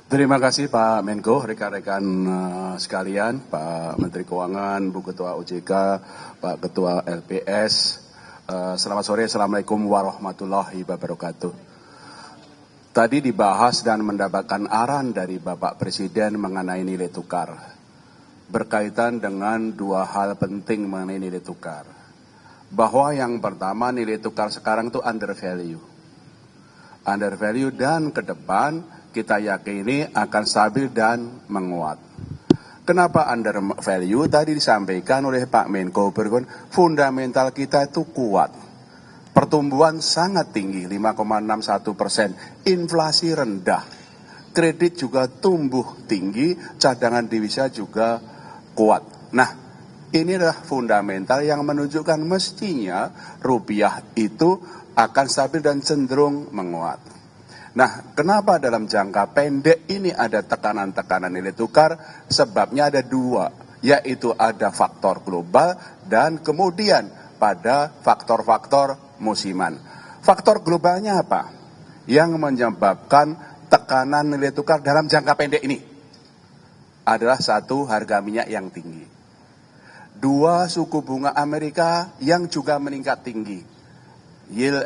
Terima kasih Pak Menko, rekan-rekan sekalian, Pak Menteri Keuangan, Bu Ketua OJK, Pak Ketua LPS. Selamat sore, Assalamualaikum warahmatullahi wabarakatuh. Tadi dibahas dan mendapatkan arahan dari Bapak Presiden mengenai nilai tukar. Berkaitan dengan dua hal penting mengenai nilai tukar. Bahwa yang pertama nilai tukar sekarang itu under value. Under value dan ke depan kita yakini akan stabil dan menguat. Kenapa under value? Tadi disampaikan oleh Pak Menko, fundamental kita itu kuat. Pertumbuhan sangat tinggi, 5,61%. Inflasi rendah. Kredit juga tumbuh tinggi, cadangan devisa juga kuat. Nah, ini adalah fundamental yang menunjukkan mestinya rupiah itu akan stabil dan cenderung menguat. Nah, kenapa dalam jangka pendek ini ada tekanan-tekanan nilai tukar? Sebabnya ada dua, yaitu ada faktor global dan kemudian pada faktor-faktor musiman. Faktor globalnya apa? Yang menyebabkan tekanan nilai tukar dalam jangka pendek ini adalah satu, harga minyak yang tinggi. Dua, suku bunga Amerika yang juga meningkat tinggi. Yield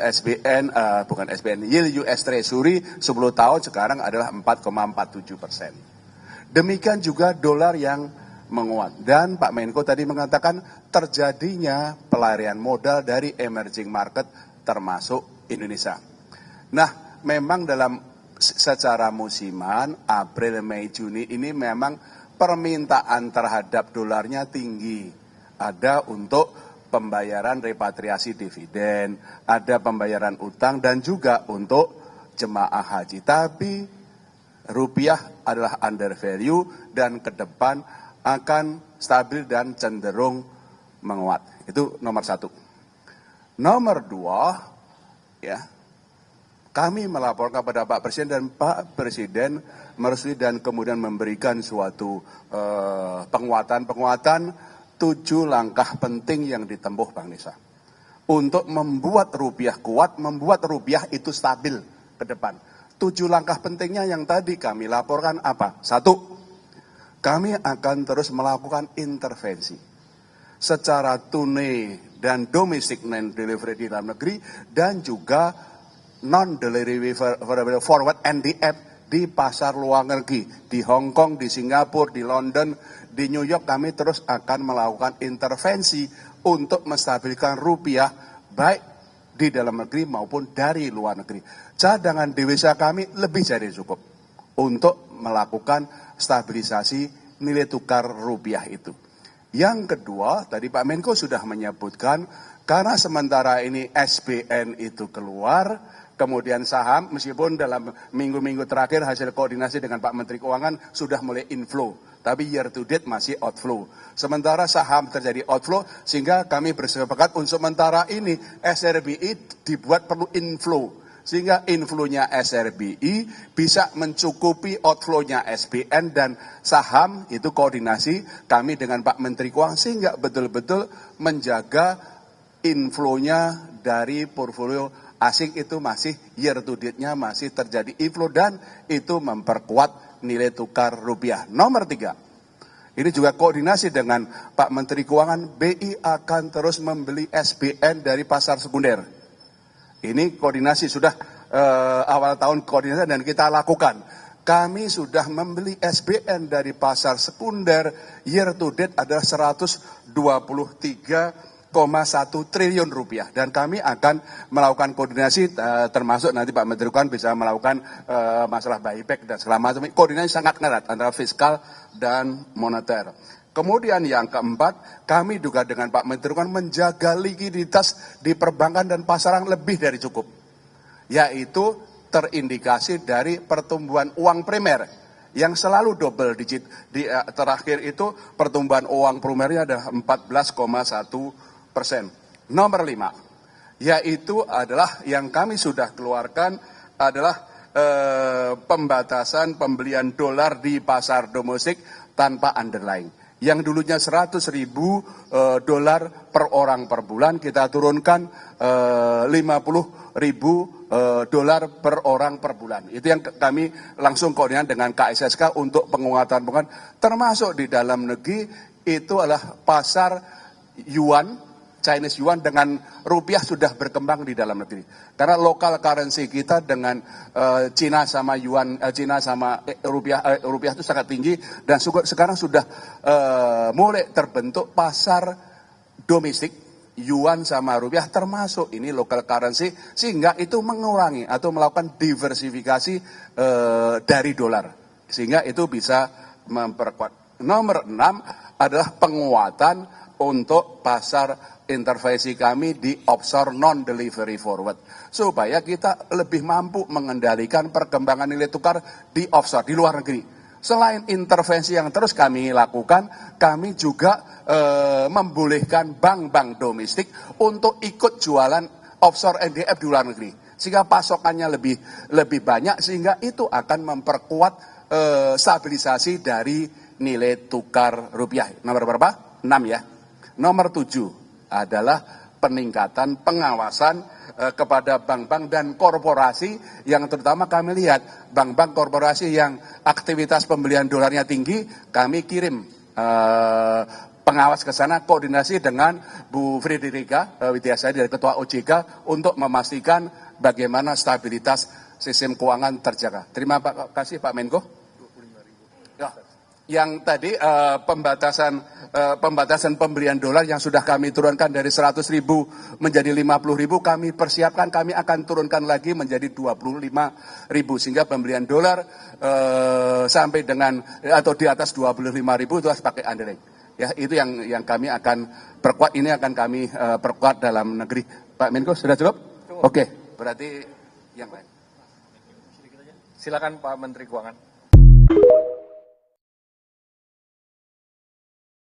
yield US Treasury 10 tahun sekarang adalah 4,47%. Demikian juga dolar yang menguat. Dan Pak Menko tadi mengatakan terjadinya pelarian modal dari emerging market termasuk Indonesia. Nah, memang dalam secara musiman, April, Mei, Juni ini memang permintaan terhadap dolarnya tinggi. Ada untuk pembayaran repatriasi dividen, ada pembayaran utang dan juga untuk jemaah haji. Tapi rupiah adalah under value dan ke depan akan stabil dan cenderung menguat. Itu nomor satu. Nomor dua, ya, kami melaporkan kepada Pak Presiden dan Pak Presiden merestui dan kemudian memberikan suatu penguatan 7 langkah penting yang ditempuh Bang Nisa. Untuk membuat rupiah kuat, membuat rupiah itu stabil ke depan. 7 langkah pentingnya yang tadi kami laporkan apa? 1, kami akan terus melakukan intervensi secara tunai dan domestic non-delivery di dalam negeri dan juga non-delivery forward NDF di pasar luar negeri, di Hong Kong, di Singapura, di London, di New York. Kami terus akan melakukan intervensi untuk menstabilkan rupiah baik di dalam negeri maupun dari luar negeri. Cadangan devisa kami lebih dari cukup untuk melakukan stabilisasi nilai tukar rupiah itu. Yang kedua, tadi Pak Menko sudah menyebutkan, karena sementara ini SBN itu keluar, kemudian saham, meskipun dalam minggu-minggu terakhir hasil koordinasi dengan Pak Menteri Keuangan sudah mulai inflow, tapi year to date masih outflow. Sementara saham terjadi outflow, sehingga kami bersepakat untuk sementara ini SRBI dibuat perlu inflow. Sehingga inflow-nya SRBI bisa mencukupi outflow-nya SBN dan saham, itu koordinasi kami dengan Pak Menteri Keuangan, sehingga betul-betul menjaga inflow-nya dari portfolio asing itu masih year to date-nya masih terjadi inflow dan itu memperkuat nilai tukar rupiah. Nomor 3, ini juga koordinasi dengan Pak Menteri Keuangan, BI akan terus membeli SBN dari pasar sekunder. Ini koordinasi sudah awal tahun koordinasi dan kita lakukan. Kami sudah membeli SBN dari pasar sekunder, year to date adalah 123,1 triliun rupiah. Dan kami akan melakukan koordinasi termasuk nanti Pak Menteri Keuangan bisa melakukan masalah buyback dan segala macam. Koordinasi sangat erat antara fiskal dan moneter. Kemudian yang keempat, kami juga dengan Pak Menteri Keuangan menjaga likuiditas di perbankan dan pasaran lebih dari cukup. Yaitu terindikasi dari pertumbuhan uang primer yang selalu double digit. Di terakhir itu pertumbuhan uang primernya ada 14,1%. Nomor 5, yaitu adalah yang kami sudah keluarkan adalah pembatasan pembelian dolar di pasar domestik tanpa underlying. Yang dulunya 100.000 dolar per orang per bulan, kita turunkan 50.000 dolar per orang per bulan. Itu yang kami langsung koordinasi dengan KSSK untuk penguatan, termasuk di dalam negeri itu adalah pasar yuan, Chinese yuan dengan rupiah sudah berkembang di dalam negeri. Karena local currency kita dengan Cina sama yuan, Cina sama rupiah itu sangat tinggi dan sekarang sudah mulai terbentuk pasar domestik yuan sama rupiah termasuk ini local currency, sehingga itu mengurangi atau melakukan diversifikasi dari dolar, sehingga itu bisa memperkuat. Nomor 6 adalah penguatan untuk pasar intervensi kami di offshore non-delivery forward, supaya kita lebih mampu mengendalikan perkembangan nilai tukar di offshore, di luar negeri. Selain intervensi yang terus kami lakukan, kami juga membolehkan bank-bank domestik untuk ikut jualan offshore NDF di luar negeri, sehingga pasokannya lebih banyak, sehingga itu akan memperkuat stabilisasi dari nilai tukar rupiah. Nomor berapa? 6 ya. Nomor 7 adalah peningkatan pengawasan kepada bank-bank dan korporasi yang terutama kami lihat bank-bank korporasi yang aktivitas pembelian dolarnya tinggi, kami kirim pengawas ke sana, koordinasi dengan Bu Frederica Widyasari dari Ketua OJK untuk memastikan bagaimana stabilitas sistem keuangan terjaga. Terima kasih Pak Menko. Yang tadi pembatasan pembelian dolar yang sudah kami turunkan dari 100.000 menjadi 50.000, kami persiapkan, kami akan turunkan lagi menjadi 25.000, sehingga pembelian dolar sampai dengan atau di atas 25.000 itu harus pakai underlying. Ya, itu yang kami akan perkuat, ini akan kami perkuat dalam negeri. Pak Menko sudah cukup? Oke, berarti yang lain. Silakan Pak Menteri Keuangan.